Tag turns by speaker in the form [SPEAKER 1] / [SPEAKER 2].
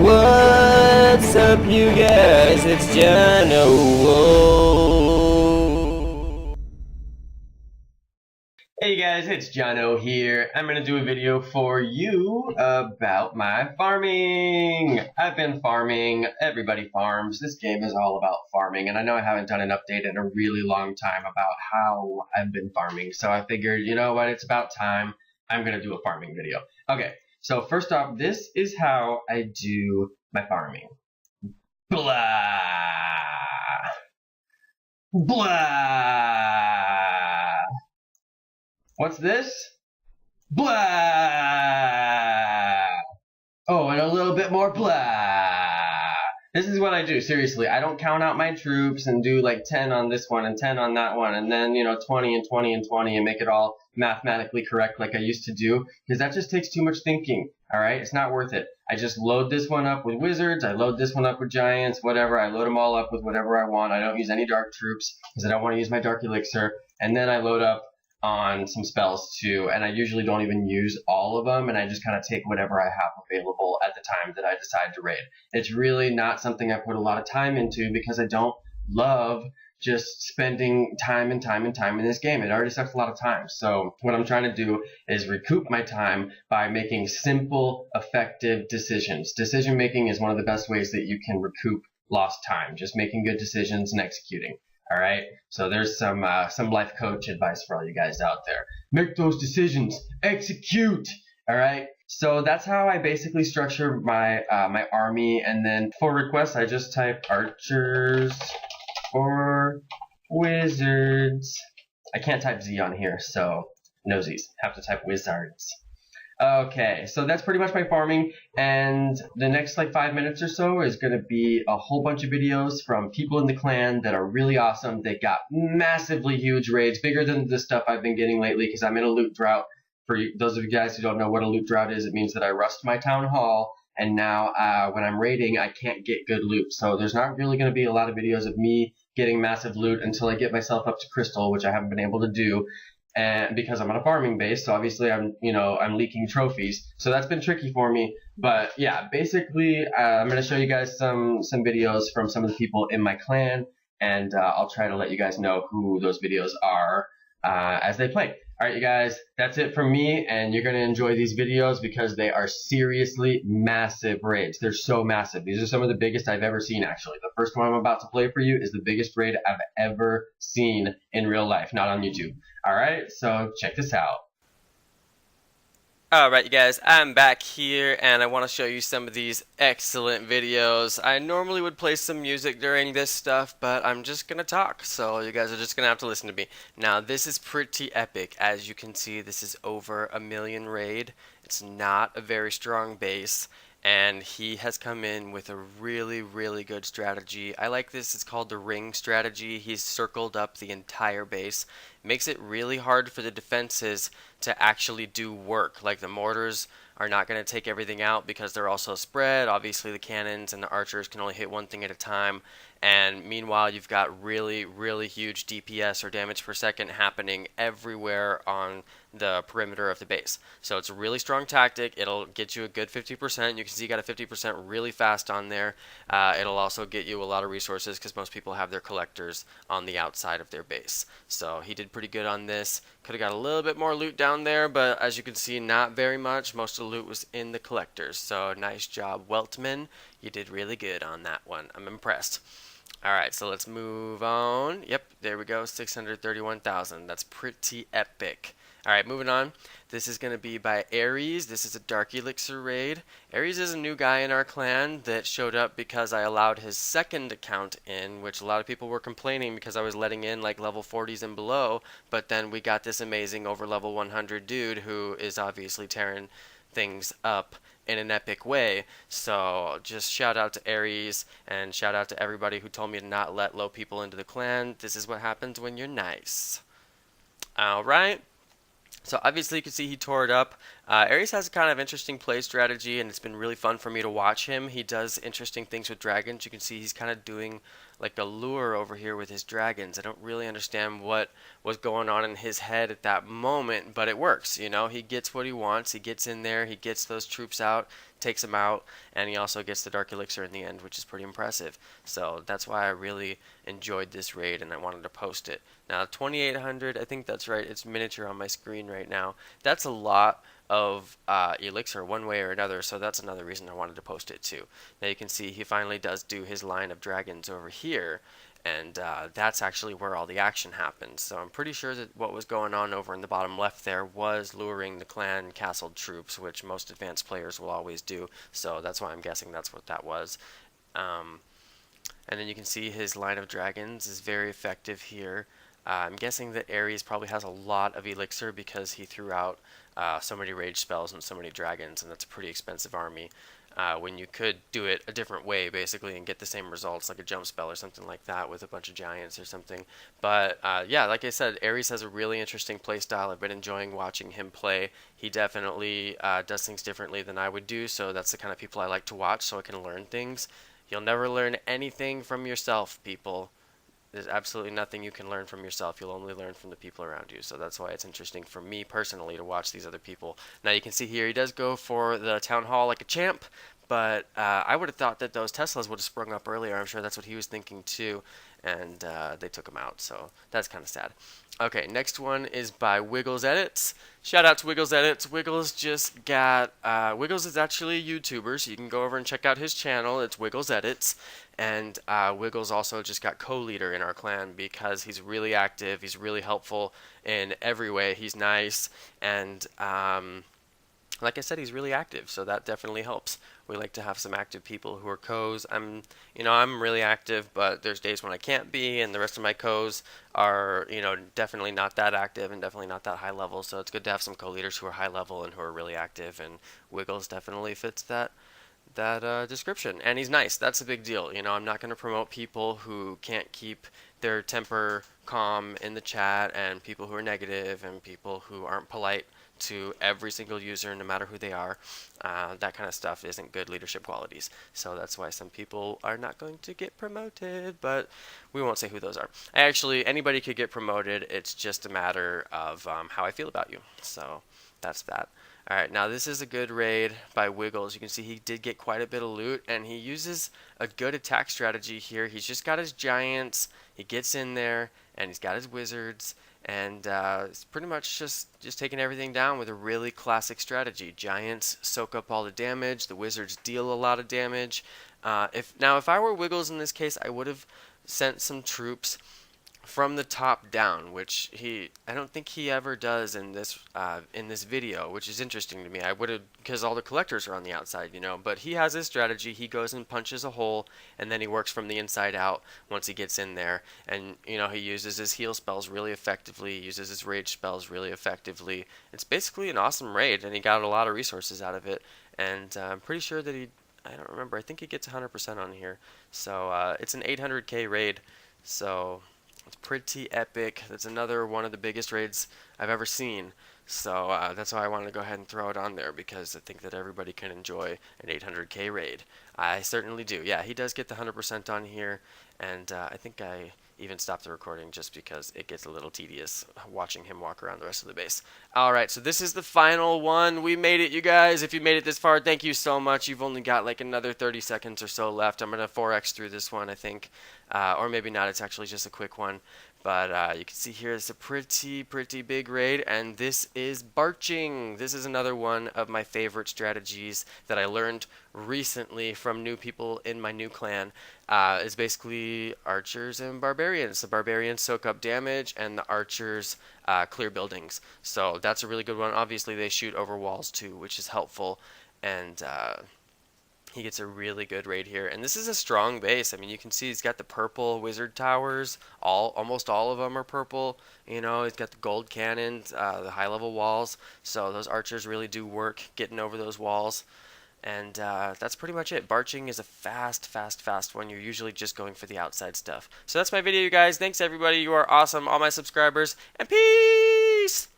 [SPEAKER 1] What's up, you guys? It's Jonno. Hey guys, it's Jonno here. I'm gonna do a video for you about my farming. I've been farming. Everybody farms. This game is all about farming, and I know I haven't done an update in a really long time about how I've been farming. So I figured, you know what? It's about time. I'm gonna do a farming video. Okay. So first off, this is how I do my farming. Blah. Blah. What's this? Blah. Oh, and a little bit more blah. This is what I do, seriously. I don't count out my troops and do like 10 on this one and 10 on that one and then, 20 and 20 and 20 and make it all mathematically correct like I used to do, because that just takes too much thinking, alright? It's not worth it. I just load this one up with wizards, I load this one up with giants, whatever. I load them all up with whatever I want. I don't use any dark troops because I don't want to use my dark elixir. And then I load up on some spells too, and I usually don't even use all of them, and I just kind of take whatever I have available at the time that I decide to raid. It's really not something I put a lot of time into because I don't love just spending time and time and time in this game. It already sucks a lot of time. So what I'm trying to do is recoup my time by making simple, effective decisions. Decision making is one of the best ways that you can recoup lost time, just making good decisions and executing. All right, so there's some life coach advice for all you guys out there. Make those decisions, execute. All right, so that's how I basically structure my my army. And then for requests, I just type archers or wizards. I can't type Z on here, so no Z's. Have to type wizards. Okay, so that's pretty much my farming, and the next like 5 minutes or so is going to be a whole bunch of videos from people in the clan that are really awesome. They got massively huge raids, bigger than the stuff I've been getting lately because I'm in a loot drought. For you, those of you guys who don't know what a loot drought is, it means that I rust my town hall, and now when I'm raiding, I can't get good loot. So there's not really going to be a lot of videos of me getting massive loot until I get myself up to crystal, which I haven't been able to do. And because I'm on a farming base, so obviously I'm leaking trophies, so that's been tricky for me. But yeah, basically I'm going to show you guys some videos from some of the people in my clan, and I'll try to let you guys know who those videos are as they play. Alright you guys, that's it from me, and you're going to enjoy these videos because they are seriously massive raids. They're so massive. These are some of the biggest I've ever seen, actually. The first one I'm about to play for you is the biggest raid I've ever seen in real life, not on YouTube. Alright, so check this out.
[SPEAKER 2] Alright you guys, I'm back here and I want to show you some of these excellent videos. I normally would play some music during this stuff, but I'm just going to talk, so you guys are just going to have to listen to me. Now this is pretty epic. As you can see, this is over 1 million raid. It's not a very strong base, and he has come in with a really good strategy. I like this. It's called the ring strategy. He's circled up the entire base. Makes it really hard for the defenses to actually do work. Like the mortars are not going to take everything out because they're also spread. Obviously the cannons and the archers can only hit one thing at a time, and meanwhile you've got really huge DPS or damage per second happening everywhere on the perimeter of the base. So it's a really strong tactic. It'll get you a good 50%. You can see you got a 50% really fast on there. It'll also get you a lot of resources because most people have their collectors on the outside of their base. So he did pretty good on this. Could have got a little bit more loot down there, but as you can see, not very much. Most of the loot was in the collectors. So nice job, Weltman. You did really good on that one. I'm impressed. Alright, so let's move on. Yep, there we go, 631,000. That's pretty epic. Alright, moving on. This is going to be by Ares. This is a Dark Elixir raid. Ares is a new guy in our clan that showed up because I allowed his second account in, which a lot of people were complaining because I was letting in like level 40s and below, but then we got this amazing over level 100 dude who is obviously tearing things up in an epic way. So just shout out to Ares and shout out to everybody who told me to not let low people into the clan. This is what happens when you're nice. Alright. So obviously you can see he tore it up. Ares has a kind of interesting play strategy, and it's been really fun for me to watch him. He does interesting things with dragons. You can see he's kind of doing like a lure over here with his dragons. I don't really understand what was going on in his head at that moment, but it works. You know, he gets what he wants. He gets in there, he gets those troops out, takes them out, and he also gets the dark elixir in the end, which is pretty impressive. So that's why I really enjoyed this raid and I wanted to post it. Now 2800, I think that's right, it's miniature on my screen right now. That's a lot of elixir one way or another, so that's another reason I wanted to post it too. Now you can see he finally does do his line of dragons over here, and that's actually where all the action happens. So I'm pretty sure that what was going on over in the bottom left there was luring the clan castled troops, which most advanced players will always do, so that's why I'm guessing that's what that was. And then you can see his line of dragons is very effective here. I'm guessing that Ares probably has a lot of elixir because he threw out so many rage spells and so many dragons, and that's a pretty expensive army. When you could do it a different way, basically, and get the same results, like a jump spell or something like that with a bunch of giants or something. But yeah, like I said, Ares has a really interesting playstyle. I've been enjoying watching him play. He definitely does things differently than I would do, so that's the kind of people I like to watch so I can learn things. You'll never learn anything from yourself, people. There's absolutely nothing you can learn from yourself. You'll only learn from the people around you. So that's why it's interesting for me personally to watch these other people. Now you can see here he does go for the town hall like a champ, but I would have thought that those Teslas would have sprung up earlier. I'm sure that's what he was thinking too, and they took him out. So that's kind of sad. Okay, next one is by Wiggles Edits. Shout out to Wiggles Edits. Wiggles just got, Wiggles is actually a YouTuber, so you can go over and check out his channel. It's Wiggles Edits. And Wiggles also just got co-leader in our clan because he's really active, he's really helpful in every way, he's nice, and like I said, he's really active, so that definitely helps. We like to have some active people who are co's. I'm really active, but there's days when I can't be, and the rest of my co's are, definitely not that active and definitely not that high level. So it's good to have some co-leaders who are high level and who are really active, and Wiggles definitely fits that description. And he's nice. That's a big deal. I'm not going to promote people who can't keep their temper calm in the chat, and people who are negative, and people who aren't polite to every single user, no matter who they are. That kind of stuff isn't good leadership qualities. So that's why some people are not going to get promoted, but we won't say who those are. Actually, anybody could get promoted. It's just a matter of how I feel about you. So that's that. Alright, now this is a good raid by Wiggles. You can see he did get quite a bit of loot, and he uses a good attack strategy here. He's just got his giants, he gets in there, and he's got his wizards, and it's pretty much just taking everything down with a really classic strategy. Giants soak up all the damage, the wizards deal a lot of damage. If I were Wiggles in this case, I would have sent some troops from the top down, which I don't think he ever does in this video, which is interesting to me. I would have, because all the collectors are on the outside, but he has his strategy. He goes and punches a hole, and then he works from the inside out once he gets in there, and he uses his heal spells really effectively, uses his rage spells really effectively. It's basically an awesome raid, and he got a lot of resources out of it, and I'm pretty sure that I don't remember, I think he gets 100% on here, so it's an 800k raid, so it's pretty epic. That's another one of the biggest raids I've ever seen. So that's why I wanted to go ahead and throw it on there, because I think that everybody can enjoy an 800k raid. I certainly do. Yeah, he does get the 100% on here, and I think I even stopped the recording just because it gets a little tedious watching him walk around the rest of the base. Alright, so this is the final one. We made it, you guys. If you made it this far, thank you so much. You've only got like another 30 seconds or so left. I'm going to 4x through this one, I think. Or maybe not. It's actually just a quick one. But you can see here it's a pretty big raid, and this is barching. This is another one of my favorite strategies that I learned recently from new people in my new clan. It's basically archers and barbarians. The barbarians soak up damage, and the archers clear buildings. So that's a really good one. Obviously they shoot over walls too, which is helpful, and he gets a really good raid here, and this is a strong base. I mean, you can see he's got the purple wizard towers. Almost all of them are purple. He's got the gold cannons, the high-level walls. So those archers really do work getting over those walls. And that's pretty much it. Barching is a fast one. You're usually just going for the outside stuff. So that's my video, you guys. Thanks, everybody. You are awesome. All my subscribers. And peace!